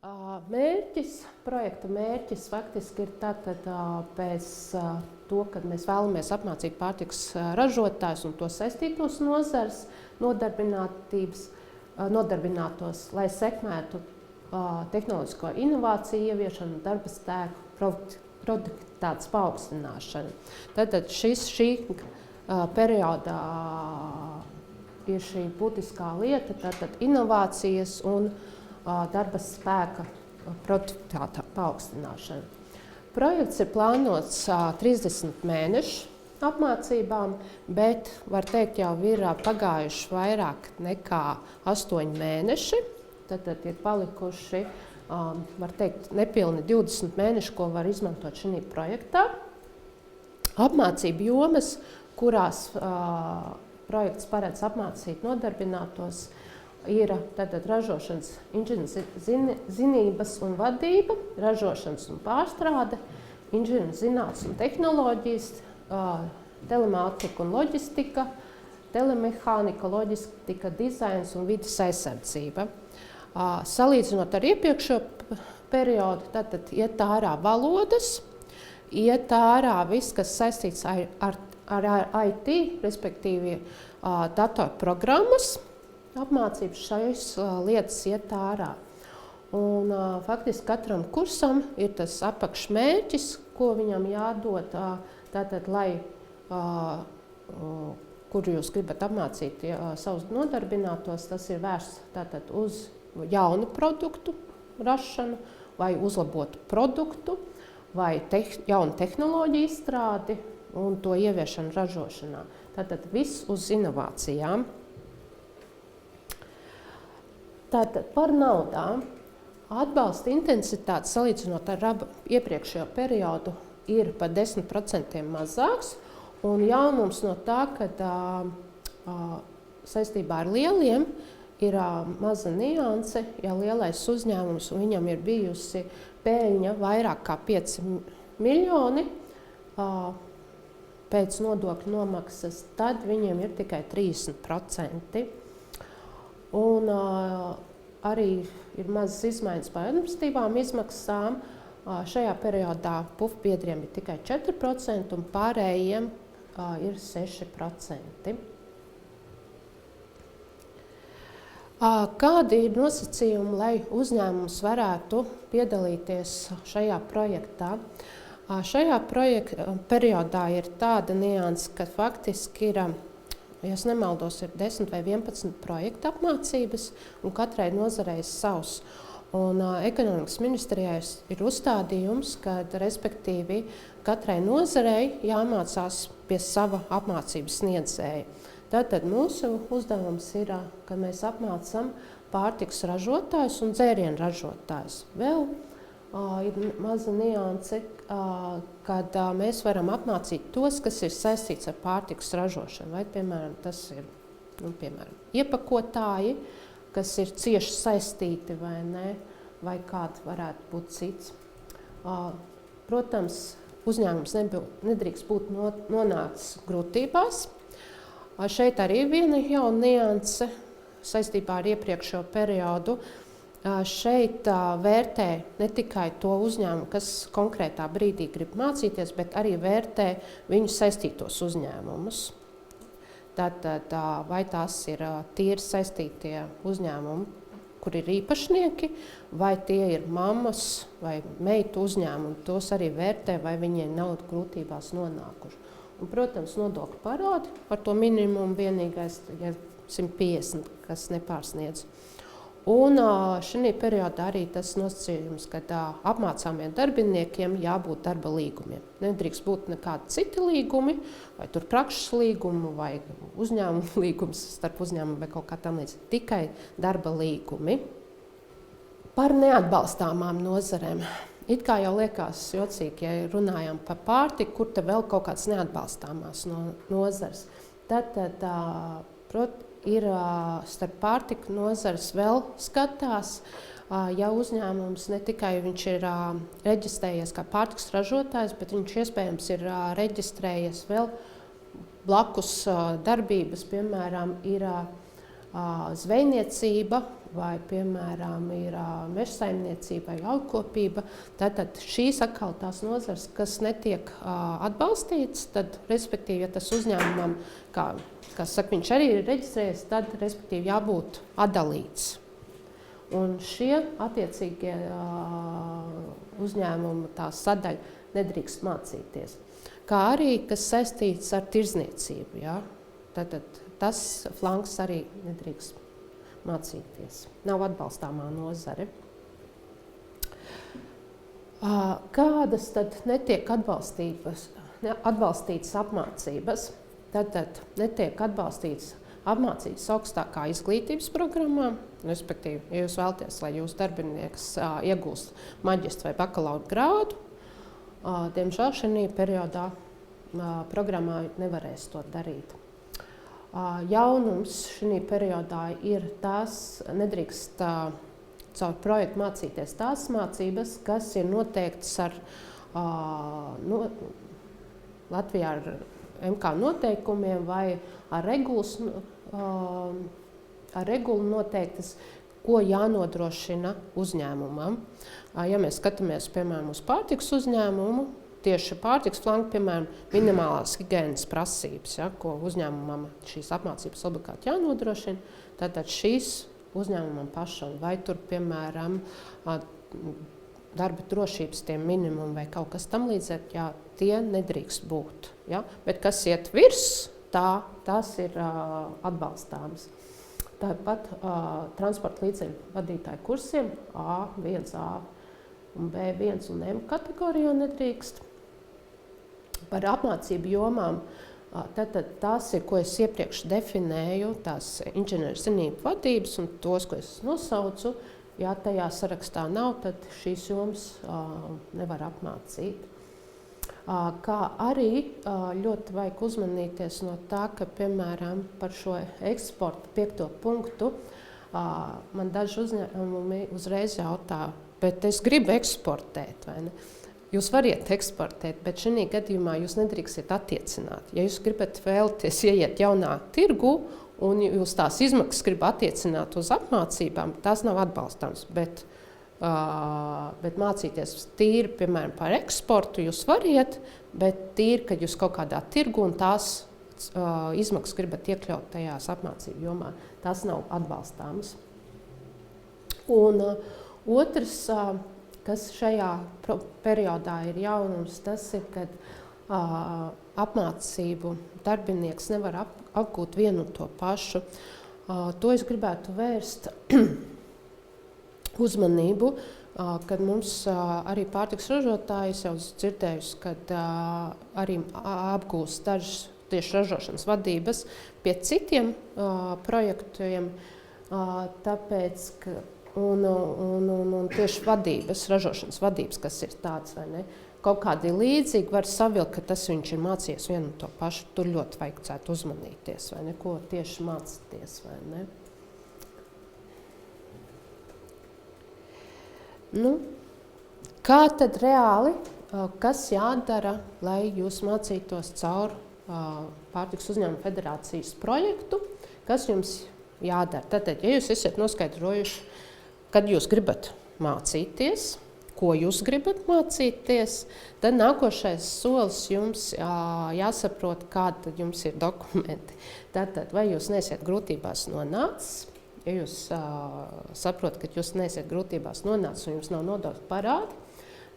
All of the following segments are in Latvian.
Projekta mērķis faktiski ir tātad pēc to, kad mēs vēlamies apmācīt pārtikas ražotājus un to saistītos nozars, nodarbinātos, lai sekmētu tehnoloģisko inovāciju ieviešanu un darba spēku produktivitātes paaugstināšanu. Tātad šī periodā ir šī būtiskā lieta, tātad inovācijas un darba spēka produktivitātes paaugstināšana. Projekts ir plānots 30 mēnešu apmācībām, bet var teikt, jau ir pagājuši vairāk nekā 8 mēneši. Tad ir palikuši, var teikt, nepilni 20 mēneši, ko var izmantot šī projektā. Apmācību jomas, kurās projekts paredz apmācīt nodarbinātos, ir tātad ražošanas inženierzinības un vadība, ražošanas un pārstrāde, inženierzinātnes un tehnoloģijas, telemātika un loģistika, telemehānika, loģistika, dizains un vides aizsardzība. Salīdzinot ar iepriekšējo periodu, tātad iet ārā valodas, iet ārā viss, kas saistīts ar IT, respektīvi datorprogrammas. Apmācības šais lietas iet ārā. Un, faktiski katram kursam ir tas apakšmērķis, ko viņam jādod, tātad, lai, kur jūs gribat apmācīt savus nodarbinātos, tas ir vērsts tātad uz jaunu produktu rašanu, vai uzlabotu produktu, vai jaunu tehnoloģiju izstrādi un to ieviešanu ražošanā. Tātad viss uz inovācijām. Tātad par naudām atbalsta intensitāte salīdzinot ar iepriekšējo periodu ir par 10% mazāks. Un jaunums no tā, ka saistībā ar lieliem ir maza nianse, ja lielais uzņēmums un viņam ir bijusi peļņa vairāk kā 5 miljoni pēc nodokļu nomaksas, tad viņiem ir tikai 30%. Un arī ir mazas izmaiņas par administratīvām izmaksām. Šajā periodā pufbiedriem ir tikai 4% un pārējiem ir 6%. Kādi ir nosacījumi, lai uzņēmums varētu piedalīties šajā projektā? Šajā periodā ir tāda nianse, ka faktiski ir, ja es nemaldos, ir 10 vai 11 projektu apmācības, un katrai nozarei savs. Un ekonomikas ministrijai ir uzstādījums, ka respektīvi katrai nozarei jāmācās pie sava apmācības sniedzēja. Tātad mūsu uzdevums ir, ka mēs apmācam pārtikas ražotājus un dzērienu ražotājus. Vēl ir maza nianse, kad mēs varam apmācīt tos, kas ir saistīts ar pārtikas ražošanu. Vai, piemēram, tas ir iepakotāji, kas ir cieši saistīti vai ne, vai kāds varētu būt cits. Protams, uzņēmums nedrīkst būt nonācis grūtībās. Šeit arī ir viena jauna nianse saistībā ar iepriekšējo periodu. Šeit vērtē ne tikai to uzņēmumu, kas konkrētā brīdī grib mācīties, bet arī vērtē viņu saistītos uzņēmumus. Tātad, vai tās ir tīri saistītie uzņēmumi, kur ir īpašnieki, vai tie ir mammas vai meitu uzņēmumi, tos arī vērtē, vai viņiem nav grūtībās nonākuši. Un, protams, nodokļu parādi par to minimumu vienīgais, ja 150, kas nepārsniedz. Un šī periodā arī tas nosacījums, ka apmācāmiem darbiniekiem jābūt darba līgumiem. Nedrīkst būt nekādi citi līgumi, vai tur prakses līgumi, vai uzņēmuma līgums starp uzņēmumu vai kaut kā tam līdzīga. Tikai darba līgumi. Par neatbalstāmām nozarēm. It kā jau liekas jocīgi, ja runājam par pārtiku, kur te vēl kaut kāds neatbalstāmās nozars. Tad ir starp pārtiku nozares vēl skatās, ja uzņēmums ne tikai viņš ir reģistrējies kā pārtikas ražotājs, bet viņš iespējams ir reģistrējies vēl blakus darbības, piemēram, ir zvejniecība vai, piemēram, ir mežsaimniecība vai laukopība. Tātad šīs atkal tās nozars, kas netiek atbalstītas, tad, respektīvi, ja tas uzņēmumam, kā saka, viņš arī ir reģistrējies, tad, respektīvi, jābūt atdalīts. Un šie attiecīgie uzņēmumi, tā sadaļa nedrīkst mācīties. Kā arī, kas saistīts ar tirdzniecību, ja? Tātad tas flanks arī nedrīkst mācīties. Nav atbalstāmā nozare. Kādas tad netiek atbalstītas apmācības? Tātad netiek atbalstītas apmācības augstākā izglītības programmā, respektīvi, ja jūs vēlaties, lai jūsu darbinieks iegūst maģistra vai bakalaura grādu, diemžēl šajā periodā programmā nevarēs to darīt. Jaunums šajā periodā ir tās, nedrīkst caur projektu mācīties tās mācības, kas ir noteiktas ar Latvijā ar MK noteikumiem vai ar regulu noteiktas, ko jānodrošina uzņēmumam. Ja mēs skatāmies, piemēram, uz pārtikas uzņēmumu, tieši pārtikas flanka, piemēram, minimālās higienas prasības, ja, ko uzņēmumam šīs apmācības obligāti jānodrošina, tātad šīs uzņēmumam pašam, vai tur, piemēram, darba drošības tie minimumi vai kaut kas tam līdzīgi, jā, tie nedrīkst būt. Ja? Bet kas iet virs, tas ir atbalstāms. Tāpat transporta līdzekļu vadītāju kursiem A1, A un B1 un M kategorijā nedrīkst. Par apmācību jomām, tad tās ir, ko es iepriekš definēju, tās inženierzinātņu vadības un tos, ko es nosaucu. Ja tajā sarakstā nav, tad šīs jomas nevar apmācīt. Kā arī ļoti vajag uzmanīties no tā, ka, piemēram, par šo eksporta 5. punktu man daži uzņēmumi uzreiz jautā, bet es gribu eksportēt, vai ne? Jūs variet eksportēt, bet šajā gadījumā jūs nedrīkstat attiecināt. Ja jūs gribat vēlties ieiet jaunā tirgu un jūs tās izmaksas gribat attiecināt uz apmācībām, tās nav atbalstāms, bet mācīties tīri, piemēram, par eksportu jūs variet, bet tīri, kad jūs kaut kādā tirgu un tās izmaksas gribat iekļaut tajās apmācību jomā, tās nav atbalstāmas. Un otrs, kas šajā periodā ir jaunums, tas ir, kad apmācību darbinieks nevar apgūt vienu un to pašu. To es gribētu vērst uzmanību, kad mums arī pārtikas ražotājs jau dzirdējusi, kad arī apgūst dažas tieši ražošanas vadības pie citiem projektiem, tāpēc, ka un tieši vadības, ražošanas vadības, kas ir tāds, vai ne, kaut kādi līdzīgi var savilkt, ka tas viņš ir mācījies vienu un to pašu, tur ļoti vajadzētu uzmanīties, vai ne, ko tieši mācīties, vai ne. Nu, kā tad reāli, kas jādara, lai jūs mācītos caur Pārtikas uzņēmumu federācijas projektu, kas jums jādara? Tātad, ja jūs esat noskaidrojuši, kad jūs gribat mācīties, ko jūs gribat mācīties, tad nākošais solis jums jāsaprot, kāda jums ir dokumenti. Tātad, vai jūs neesiet grūtībās nonācis, ja jūs saprotat, ka jūs neesiet grūtībās nonācis un jums nav nodokļu parādi,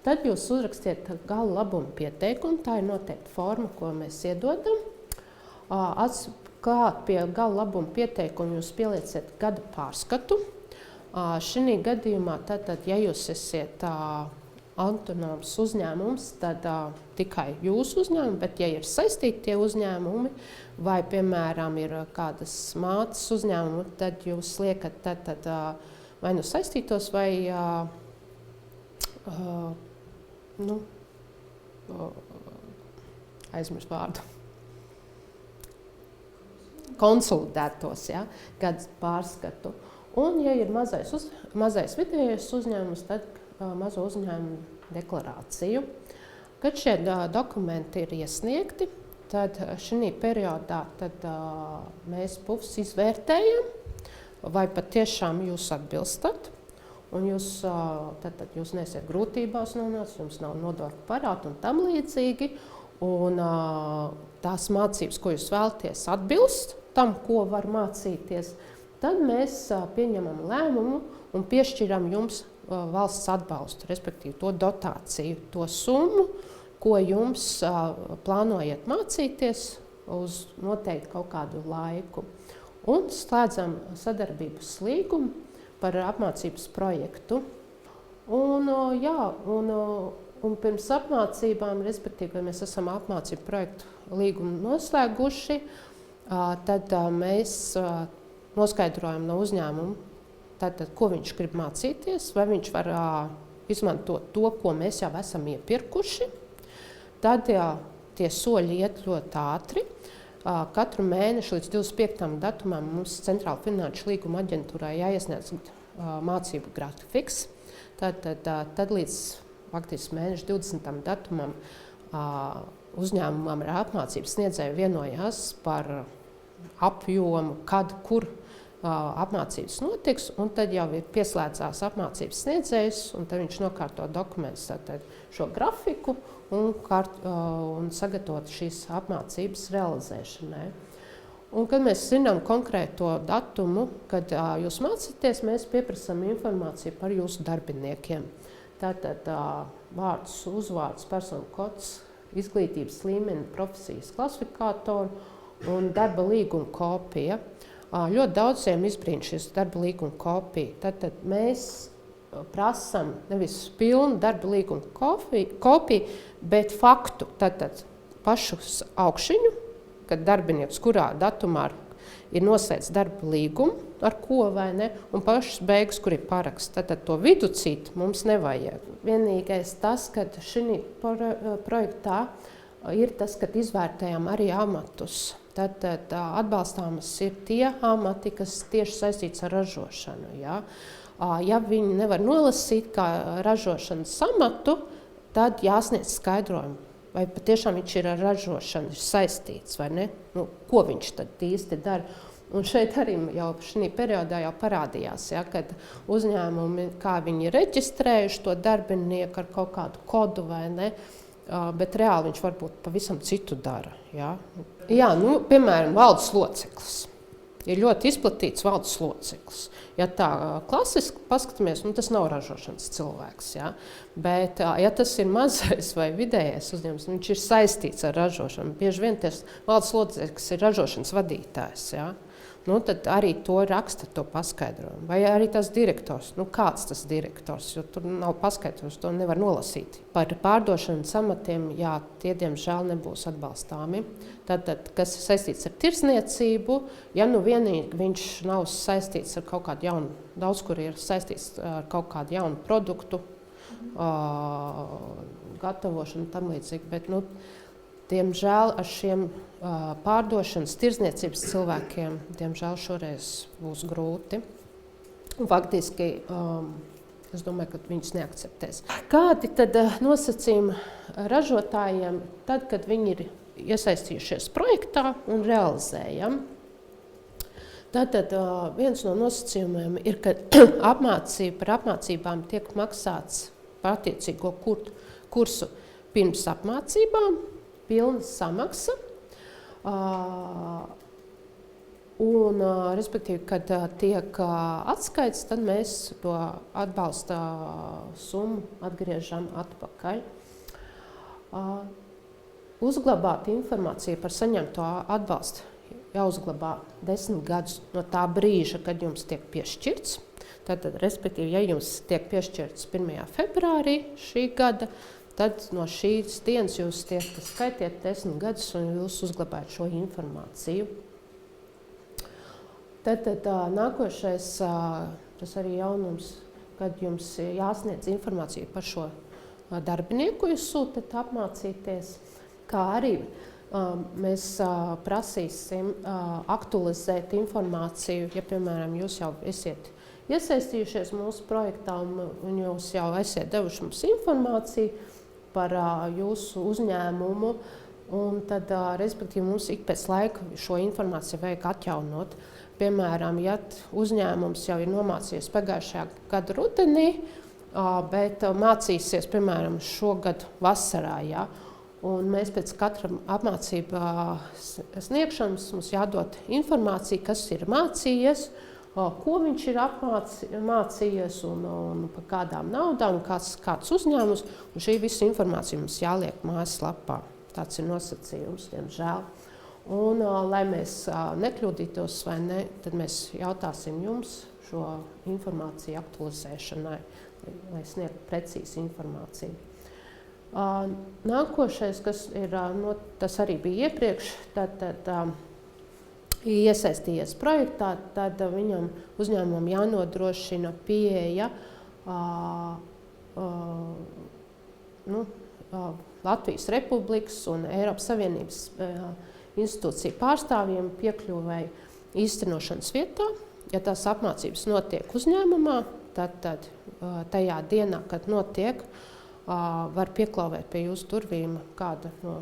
tad jūs uzrakstiet gala labuma pieteikumu, tā ir noteikta forma, ko mēs iedodam. Klāt pie gala labuma pieteikuma jūs pielieciet gada pārskatu. Šī gadījumā, tātad, ja jūs esiet autonoms uzņēmums, tad tikai jūsu uzņēmumi, bet ja ir saistīti tie uzņēmumi, vai, piemēram, ir kādas mātes uzņēmumi, tad jūs liekat tad, vai nu saistītos, vai aizmirst vārdu. Konsolidētos, ja, gada pārskatu. Un, ja ir mazais vidējais uzņēmums, tad mazo uzņēmumu deklarāciju. Kad šie dokumenti ir iesniegti, tad šī periodā tad, mēs PUFS izvērtējam vai patiešām jūs atbilstat. Un jūs neesiet grūtībās nonācis, jums nav nodokļu parādu un tam līdzīgi. Un tās mācības, ko jūs vēlaties, atbilst tam, ko var mācīties, tad mēs pieņemam lēmumu un piešķiram jums valsts atbalstu, respektīvi to dotāciju, to summu, ko jums plānojat mācīties uz noteikti kaut kādu laiku. Un slēdzam sadarbības līgumu par apmācības projektu. Un pirms apmācībām, respektīvi, mēs esam apmācību projektu līgumu noslēguši, tad mēs noskaidrojam no uzņēmuma, tātad, ko viņš grib mācīties, vai viņš var izmantot to, ko mēs jau esam iepirkuši. Tad tie soļi iet ļoti ātri. Katru mēnešu līdz 25. datumam mums Centrāla finanšu līguma aģentūrā jāiesniedz mācību grafiks. Tad līdz faktiski mēneša 20. datumam uzņēmumam ar apmācības sniedzēju vienojās par apjomu, kad, kur apmācības notiks, un tad jau ir pieslēdzās apmācības sniedzējs, un tad viņš nokārto dokumentus, šo grafiku un sagatavot šīs apmācības realizēšanai. Un, kad mēs zinām konkrēto datumu, kad jūs mācāties, mēs pieprasām informāciju par jūsu darbiniekiem. Tātad vārds, uzvārds, personu kods, izglītības līmeni, profesijas klasifikātoru un darba līguma kopija. Ļoti daudziem izbrīna šis darba līguma kopija. Tātad mēs prasām nevis pilnu darba līguma kopiju, bet faktu, tātad pašu augšiņu, kad darbinieks kurā datumā ir noslēdz darba līgumu, ar ko vai ne, un pašas beigas, kur ir paraksts. Tātad to viducīt mums nevajag. Vienīgais tas, ka šī projektā ir tas, ka izvērtējam arī amatus. Tātad atbalstāmas ir tie amati, kas tieši saistīts ar ražošanu. Ja, ja viņi nevar nolasīt kā ražošanas amatu, tad jāsniedz skaidrojumu, vai patiešām viņš ir ar ražošanu saistīts vai ne, ko viņš tad īsti dara. Un šeit arī jau šī periodā jau parādījās, ja, kad uzņēmumi, kā viņi ir reģistrējuši to darbinieku ar kaut kādu kodu vai ne, bet reāli viņš varbūt pavisam citu dara. Ja. Jā, piemēram, valdes loceklis. Ir ļoti izplatīts valdes loceklis. Ja tā klasiski paskatāmies, tas nav ražošanas cilvēks. Ja. Bet, ja tas ir mazais vai vidējais uzņēmums, viņš ir saistīts ar ražošanu. Bieži vien tas valdes loceklis ir ražošanas vadītājs. Ja. Tad arī to raksta, to paskaidrojumu. Vai arī tas direktors. Kāds tas direktors? Jo tur nav paskaidrojums, to nevar nolasīt. Par pārdošanas amatiem, jā, tie diemžēl nebūs atbalstāmi. Tātad, kas ir saistīts ar tirzniecību, ja vienīgi viņš nav saistīts ar kaut kādu jaunu, daudz kur ir saistīts ar kaut kādu jaunu produktu, gatavošanu tam līdzīgi, bet, diemžēl ar šiem pārdošanas, tirzniecības cilvēkiem, diemžēl šoreiz būs grūti. Un faktiski, es domāju, ka viņus neakceptēs. Kādi tad nosacījumi ražotājiem tad, kad viņi ir iesaistījušies projektā un realizējam? Tātad viens no nosacījumiem ir, ka par apmācībām tiek maksāts par attiecīgo kursu pirms apmācībām, pilna samaksa. Respektīvi, kad tiek atskaits, tad mēs to atbalsta summu atgriežam atpakaļ. Uzglabāt informāciju par saņemto atbalstu jāuzglabā 10 gadus no tā brīža, kad jums tiek piešķirts. Tātad, respektīvi, ja jums tiek piešķirts 1. februārī šī gada, tad no šīs dienas jūs skaitiet 10 gadus un jūs uzglabājat šo informāciju. Tad nākošais, tas arī jaunums, kad jums jāsniedz informācija par šo darbinieku, jūs sūtat apmācīties, kā arī mēs prasīsim aktualizēt informāciju, ja, piemēram, jūs jau esiet iesaistījušies mūsu projektā un jūs jau esiet devuši mums informāciju par jūsu uzņēmumu, un tad, respektīvi, mums ik pēc laika šo informāciju vajag atjaunot. piemēram, ja uzņēmums jau ir nomācījies pagājušajā gada rudenī, bet mācīsies, piemēram, šogad vasarā, ja? Un mēs pēc katra apmācību sniegšanas mums jādod informācija, kas ir mācījies, ko viņš ir mācījies un par kādām naudām, kāds uzņēmums. Un šī visa informācija mums jāliek mājaslapā. Tāds ir nosacījums, diemžēl. Un, lai mēs nekļūdītos vai ne, tad mēs jautāsim jums šo informāciju aktualizēšanai, lai sniegtu precīzu informāciju. Nākošais, kas ir, tas arī bija iepriekš, tad iesaistījies projektā, tad viņam uzņēmumam jānodrošina pieeja Latvijas Republikas un Eiropas Savienības institūciju pārstāvjiem piekļuvēja īstenošanas vietā. Ja tās apmācības notiek uzņēmumā, tad tajā dienā, kad notiek, var pieklauvēt pie jūsu durvīm kāda no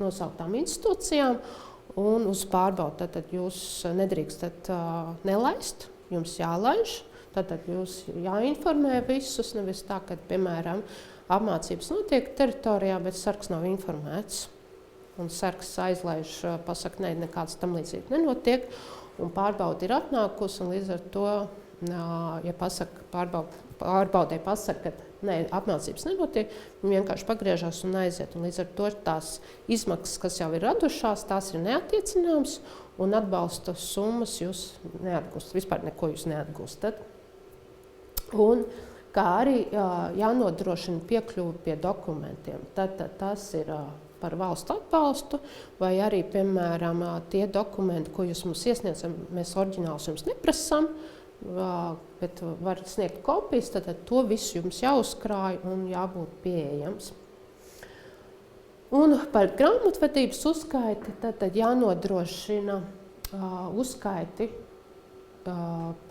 nosauktām institūcijām un uz pārbaudu. Tad jūs nedrīkstat nelaist, jums jālaiž, tad jūs jāinformē visus, nevis tā, ka, piemēram, apmācības notiek teritorijā, bet sargs nav informēts. Un sargs aizlaiž, pasaka, ne, nekāds tam līdzīgi nenotiek, un pārbauda ir atnākusi, un līdz ar to, ja pārbaudē pasaka, ka ne, apmācības nenotiek, viņi vienkārši pagriežās un aiziet. Un līdz ar to tās izmaksas, kas jau ir radušās, tās ir neattiecināmas, un atbalsta summas jūs neatgūstat, vispār neko jūs neatgūstat. Un kā arī jānodrošina piekļuvi pie dokumentiem. Tad tas ir par valstu atbalstu, vai arī, piemēram, tie dokumenti, ko jūs mums iesniedzam, mēs oriģinālus jums neprasam, bet var sniegt kopijas, tad to visu jums jāuzkrāj un jābūt pieejams. Un par grāmatvedības uzskaiti tad jānodrošina uzskaiti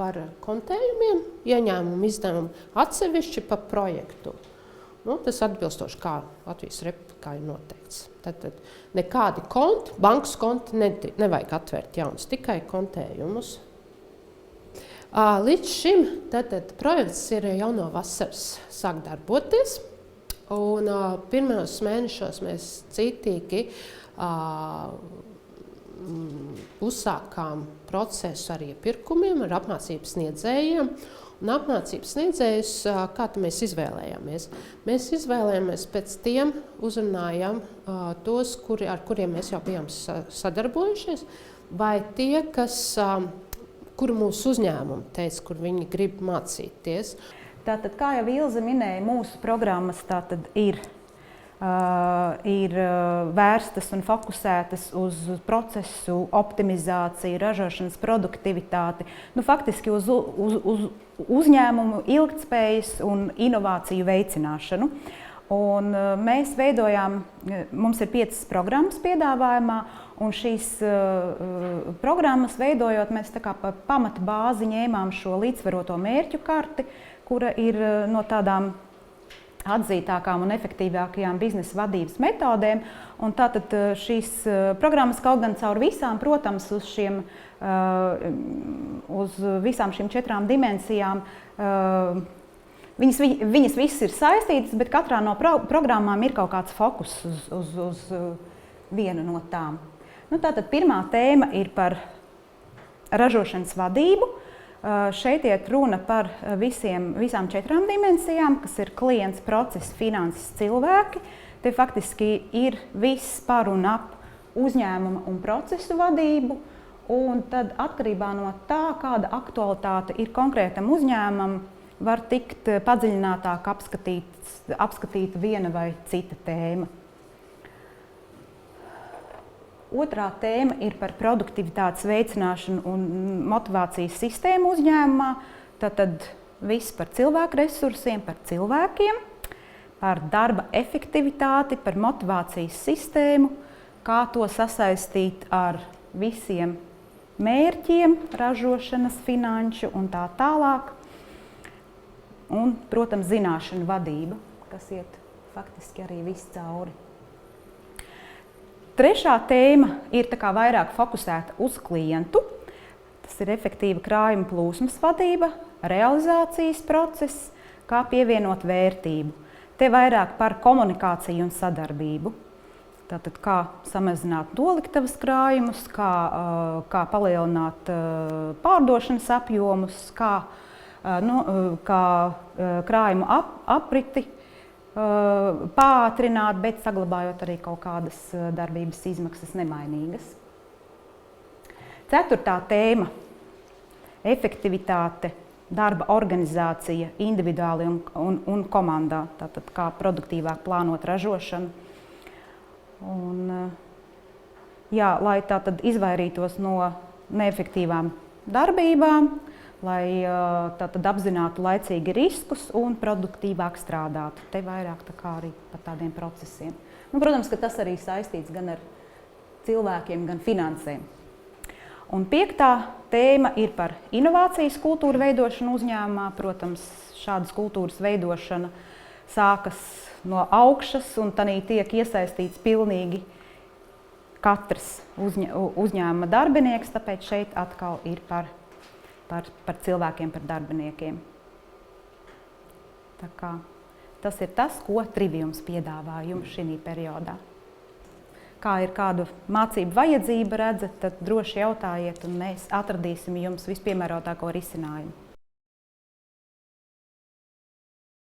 par kontējumiem, ieņēmumu izdevumu atsevišķi par projektu. Tas atbilstoši kā Latvijas Republikā ir noteikts. Tad nekādi konti, bankas konti nevajag atvērt jaunas, tikai kontējumus. Līdz šim projekts ir jau no vasaras sāk darboties, un pirmajos mēnešos mēs cītīgi uzsākām procesu ar iepirkumiem, ar apmācības sniedzējiem. Un apmācības sniedzējus, kā mēs izvēlējāmies? Mēs izvēlējāmies pēc tiem, uzrunājām tos, ar kuriem mēs jau bijām sadarbojušies, vai tie, kuru mūsu uzņēmumi teica, kur viņi grib mācīties. Tātad, kā jau Ilze minēja, mūsu programmas tātad ir vērstas un fokusētas uz procesu optimizāciju, ražošanas produktivitāti, faktiski uz uzņēmumu ilgtspējas un inovāciju veicināšanu. Un mēs veidojām, mums ir 5 programmas piedāvājumā, un šīs programmas veidojot, mēs tā kā par pamata bāzi ņēmām šo līdzsvaroto mērķu karti, kura ir no tādām atzītākām un efektīvākajām biznesa vadības metodēm. Un tātad šīs programmas kaut gan caur visām, protams, uz visām šīm 4 dimensijām, viņas visas ir saistītas, bet katrā no programmām ir kaut kāds fokus uz vienu no tām. Tātad pirmā tēma ir par ražošanas vadību. Šeit iet runa par visām 4 dimensijām, kas ir klients, process, finanses, cilvēki. Te faktiski ir viss par un ap uzņēmuma un procesu vadību. Un tad atkarībā no tā, kāda aktualitāte ir konkrētam uzņēmumam, var tikt padziļinātāk apskatīta viena vai cita tēma. Otrā tēma ir par produktivitātes veicināšanu un motivācijas sistēmu uzņēmumā. Tātad viss par cilvēku resursiem, par cilvēkiem, par darba efektivitāti, par motivācijas sistēmu, kā to sasaistīt ar visiem mērķiem, ražošanas, finanšu un tā tālāk. Un, protams, zināšanu vadība, kas iet faktiski arī viss cauri. Trešā tēma ir vairāk fokusēta uz klientu. Tas ir efektīva krājuma plūsmas vadība, realizācijas process, kā pievienot vērtību. Te vairāk par komunikāciju un sadarbību. Tātad, kā samazināt noliktavas krājumus, kā palielināt pārdošanas apjomus, kā krājumu apriti pātrināt, bet saglabājot arī kaut kādas darbības izmaksas nemainīgas. 4. tēma – efektivitāte, darba organizācija individuāli un komandā. Tātad, kā produktīvāk plānot ražošanu. Lai tātad izvairītos no neefektīvām darbībām, lai tātad apzinātu laicīgi riskus un produktīvāk strādātu. Te vairāk tā kā arī par tādiem procesiem. Protams, ka tas arī saistīts gan ar cilvēkiem, gan finansēm. Un 5. tēma ir par inovācijas kultūru veidošanu uzņēmumā. Protams, šādas kultūras veidošana sākas no augšas, un tanī tiek iesaistīts pilnīgi katrs uzņēmuma darbinieks, tāpēc šeit atkal ir par cilvēkiem, par darbiniekiem. Tā kā tas ir tas, ko Triviums piedāvā jums šī periodā. Kā ir kādu mācību vajadzība redzat, tad droši jautājiet, un mēs atradīsim jums vispiemērotāko risinājumu.